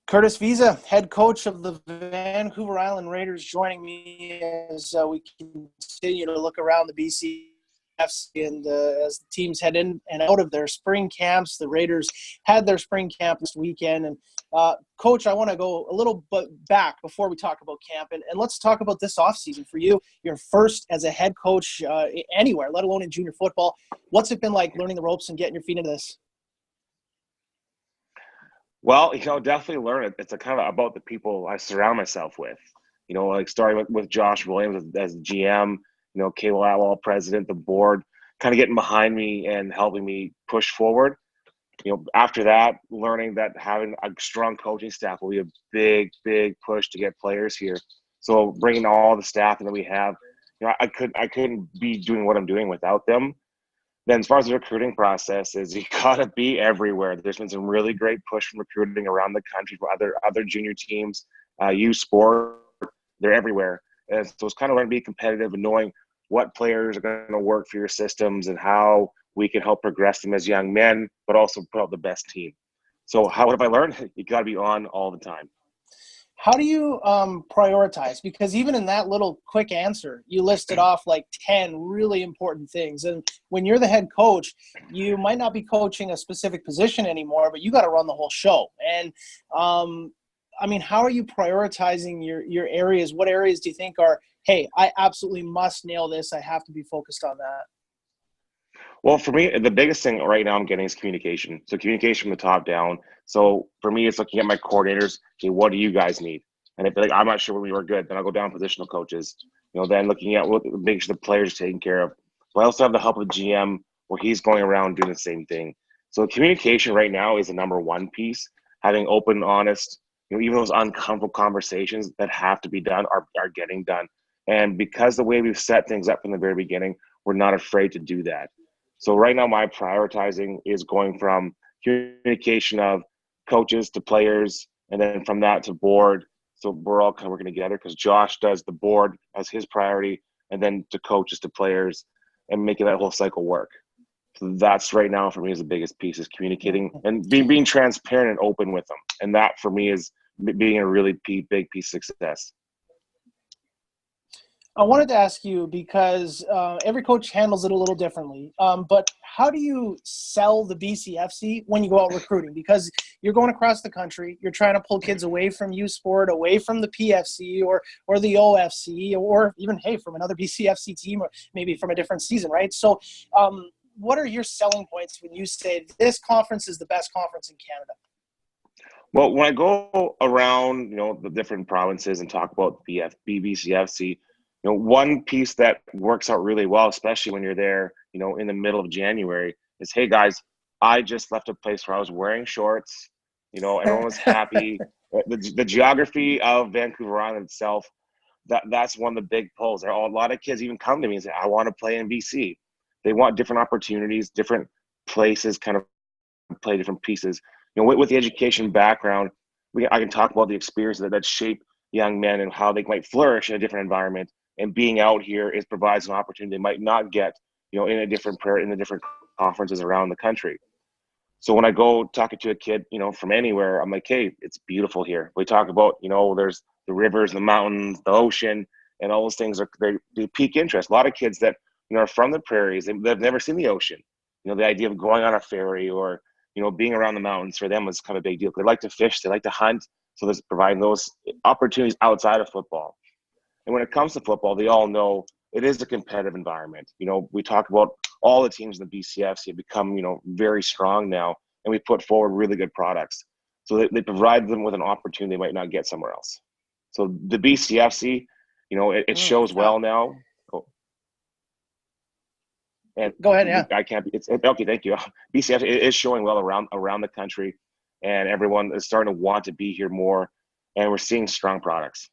Curtis Visa, head coach of the Vancouver Island Raiders, joining me as we continue to look around the BCFC and as the teams head in and out of their spring camps. The Raiders had their spring camp this weekend. And, Coach, I want to go a little bit back before we talk about camp. And let's talk about this offseason for you. Your first as a head coach anywhere, let alone in junior football. What's it been like learning the ropes and getting your feet into this? Well, definitely learn it. It's a kind of about the people I surround myself with. Like starting with Josh Williams as GM, Cable Atwell, president, the board, kind of getting behind me and helping me push forward. After that, learning that having a strong coaching staff will be a big, big push to get players here. So bringing all the staff that we have, I couldn't be doing what I'm doing without them. Then as far as the recruiting process is, you got to be everywhere. There's been some really great push from recruiting around the country for other junior teams, youth sport. They're everywhere. And so it's kind of learning to be competitive and knowing what players are going to work for your systems and how we can help progress them as young men, but also put out the best team. So what have I learned? You got to be on all the time. How do you prioritize? Because even in that little quick answer, you listed off like 10 really important things. And when you're the head coach, you might not be coaching a specific position anymore, but you got to run the whole show. And how are you prioritizing your areas? What areas do you think are, hey, I absolutely must nail this. I have to be focused on that. Well, for me, the biggest thing right now I'm getting is communication. So communication from the top down. So for me, it's looking at my coordinators. Okay, what do you guys need? And if they're like, I'm not sure when we were good, then I'll go down positional coaches. Then looking at what making sure the players are taken care of. But I also have the help of GM where he's going around doing the same thing. So communication right now is the number one piece. Having open, honest, even those uncomfortable conversations that have to be done are getting done. And because the way we've set things up from the very beginning, we're not afraid to do that. So right now, my prioritizing is going from communication of coaches to players, and then from that to board. So we're all kind of working together because Josh does the board as his priority, and then to coaches to players, and making that whole cycle work. So that's right now for me is the biggest piece is communicating and being transparent and open with them. And that for me is being a really big piece of success. I wanted to ask you because every coach handles it a little differently. But how do you sell the BCFC when you go out recruiting? Because you're going across the country, you're trying to pull kids away from U Sport, away from the PFC or the OFC, or even from another BCFC team, or maybe from a different season, right? So, what are your selling points when you say this conference is the best conference in Canada? Well, when I go around, the different provinces and talk about BCFC, one piece that works out really well, especially when you're there, in the middle of January, is, hey guys, I just left a place where I was wearing shorts. Everyone was happy. The geography of Vancouver Island itself, that's one of the big pulls. A lot of kids even come to me and say, I want to play in BC. They want different opportunities, different places, kind of play different pieces. With the education background, I can talk about the experiences that shape young men and how they might flourish in a different environment. And being out here provides an opportunity they might not get, in the different conferences around the country. So when I go talking to a kid, from anywhere, I'm like, hey, it's beautiful here. We talk about, there's the rivers, the mountains, the ocean, and all those things they pique interest. A lot of kids that, are from the prairies, they've never seen the ocean. The idea of going on a ferry or, being around the mountains for them was kind of a big deal. They like to fish, they like to hunt. So there's providing those opportunities outside of football. And when it comes to football, they all know it is a competitive environment. We talk about all the teams in the BCFC have become, very strong now, and we put forward really good products. So they provide them with an opportunity they might not get somewhere else. So the BCFC, it shows well now. And go ahead, yeah. I can't. It's okay. Thank you. BCFC is showing well around the country, and everyone is starting to want to be here more, and we're seeing strong products.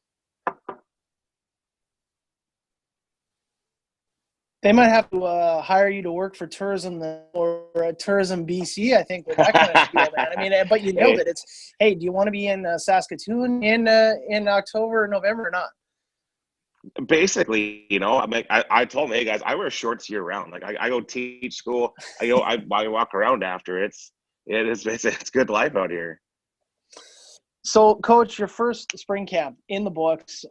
They might have to hire you to work for Tourism or Tourism BC, I think, with that kind of spiel, man. But you nailed it. It's, hey, do you want to be in Saskatoon in October or November or not? Basically, I told them, hey guys, I wear shorts year round. Like I go teach school. I walk around after. It's good life out here. So, Coach, your first spring camp in the books.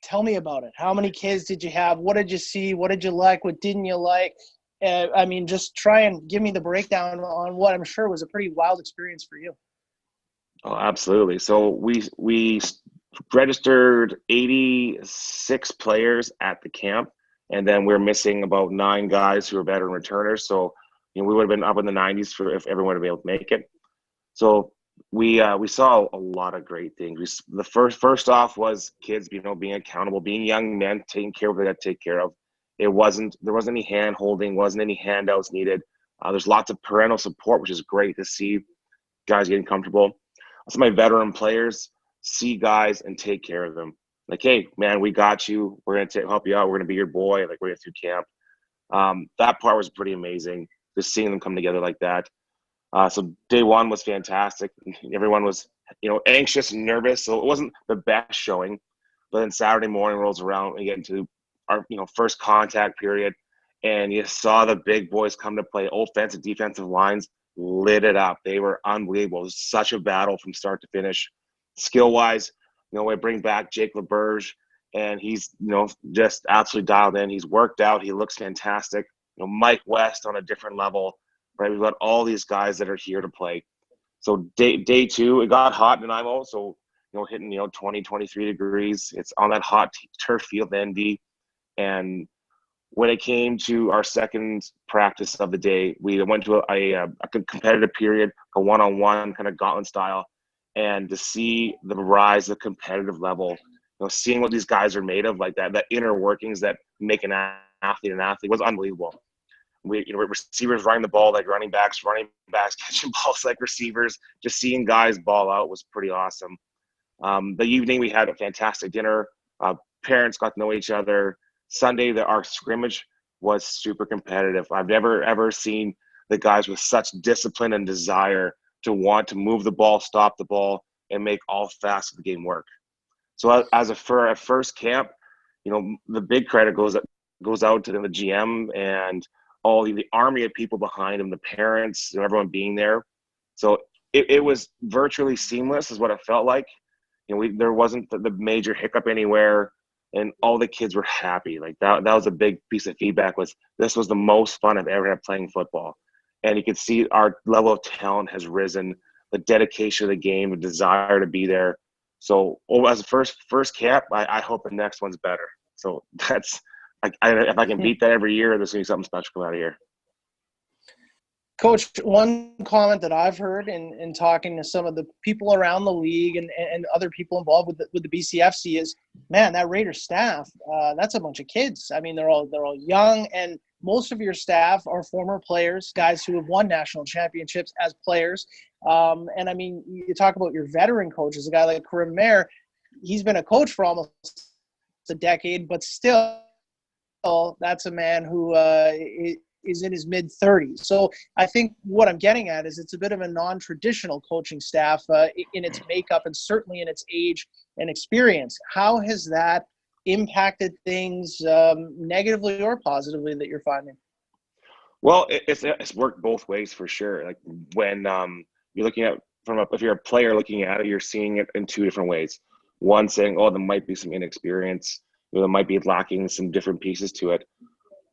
Tell me about it. How many kids did you have? What did you see? What did you like? What didn't you like? I mean, just try and give me the breakdown on what I'm sure was a pretty wild experience for you. Oh, absolutely. So we registered 86 players at the camp, and then we're missing about 9 guys who are veteran returners. So, we would have been up in the 90s for if everyone would have been able to make it. So we saw a lot of great things. The first off was kids, being accountable, being young men, taking care of what they got to take care of. There wasn't any hand holding, wasn't any handouts needed. There's lots of parental support, which is great to see guys getting comfortable. Some of my veteran players see guys and take care of them. Like, hey, man, we got you. We're gonna help you out. We're gonna be your boy. Like, we're gonna through camp. That part was pretty amazing. Just seeing them come together like that. So day one was fantastic. Everyone was, anxious and nervous. So it wasn't the best showing. But then Saturday morning rolls around and we get into our, first contact period. And you saw the big boys come to play. Offensive, defensive lines lit it up. They were unbelievable. It was such a battle from start to finish. Skill-wise, I bring back Jake LaBerge, and he's, just absolutely dialed in. He's worked out. He looks fantastic. Mike West on a different level. Right, we've got all these guys that are here to play. So day two, it got hot in Nanaimo, so hitting 20, 23 degrees. It's on that hot turf field in ND, and when it came to our second practice of the day, we went to a competitive period, a one-on-one kind of gauntlet style, and to see the rise of competitive level, seeing what these guys are made of, like that inner workings that make an athlete an athlete was unbelievable. Receivers running the ball like running backs catching balls like receivers. Just seeing guys ball out was pretty awesome. The evening we had a fantastic dinner. Parents got to know each other. Sunday, our scrimmage was super competitive. I've never ever seen the guys with such discipline and desire to want to move the ball, stop the ball, and make all facets of the game work. So for a first camp, the big credit goes out to the GM and all the army of people behind him, the parents, everyone being there. So it was virtually seamless is what it felt like. There wasn't the major hiccup anywhere, and all the kids were happy. Like that was a big piece of feedback. This was the most fun I've ever had playing football. And you could see our level of talent has risen, the dedication of the game, the desire to be there. So as a first camp, I hope the next one's better. So that's if I can beat that every year, there's going to be something special come out of here. Coach, one comment that I've heard in talking to some of the people around the league and other people involved with the BCFC is, man, that Raiders staff, that's a bunch of kids. I mean, they're all young, and most of your staff are former players, guys who have won national championships as players. And I mean, you talk about your veteran coaches, a guy like Karim Mayer, he's been a coach for almost a decade, but still, that's a man who is in his mid-30s. So I think what I'm getting at is it's a bit of a non-traditional coaching staff in its makeup and certainly in its age and experience. How has that impacted things negatively or positively that you're finding? Well, it's worked both ways for sure. Like when you're looking at if you're a player looking at it, you're seeing it in two different ways. One saying, oh, there might be some inexperience. There might be lacking some different pieces to it.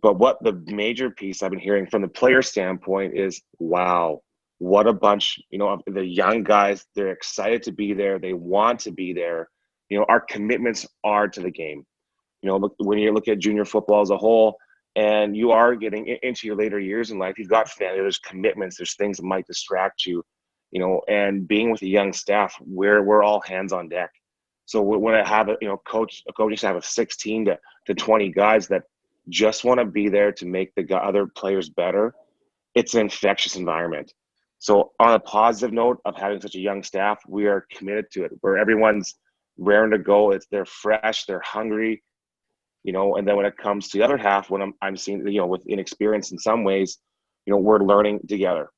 But what the major piece I've been hearing from the player standpoint is, wow, what a bunch, of the young guys. They're excited to be there. They want to be there. Our commitments are to the game. Look, when you look at junior football as a whole, and you are getting into your later years in life, you've got family, there's commitments, there's things that might distract you, and being with a young staff, we're all hands on deck. So when I have a coaching staff of 16 to 20 guys that just want to be there to make the other players better, it's an infectious environment. So on a positive note of having such a young staff, we are committed to it, where everyone's raring to go. They're fresh, they're hungry, and then when it comes to the other half, when I'm seeing, with inexperience in some ways, we're learning together.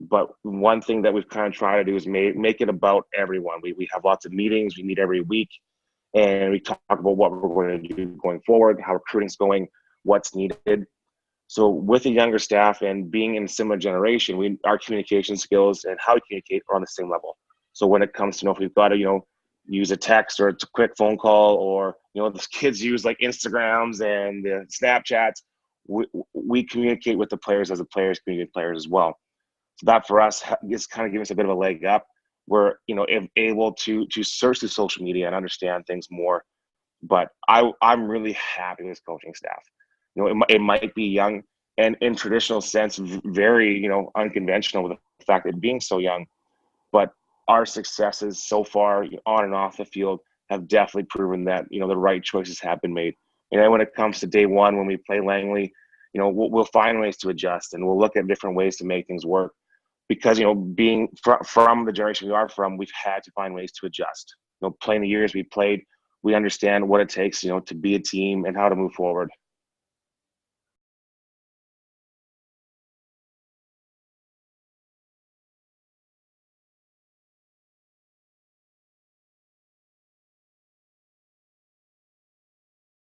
But one thing that we've kind of tried to do is make it about everyone. We have lots of meetings, we meet every week, and we talk about what we're going to do going forward, how recruiting's going, what's needed. So with a younger staff and being in a similar generation, our communication skills and how we communicate are on the same level. So when it comes to, if we've got to, use a text or a quick phone call, or, the kids use like Instagrams and the Snapchats, we communicate with the players as the players communicate with players as well. So that for us is kind of giving us a bit of a leg up. We're, able to search through social media and understand things more. But I'm really happy with this coaching staff. It might be young and in traditional sense, very, unconventional with the fact that being so young, but our successes so far on and off the field have definitely proven that, the right choices have been made. And then when it comes to day one, when we play Langley, we'll find ways to adjust, and we'll look at different ways to make things work. Because, being from the generation we are from, we've had to find ways to adjust. Playing the years we played, we understand what it takes, to be a team and how to move forward.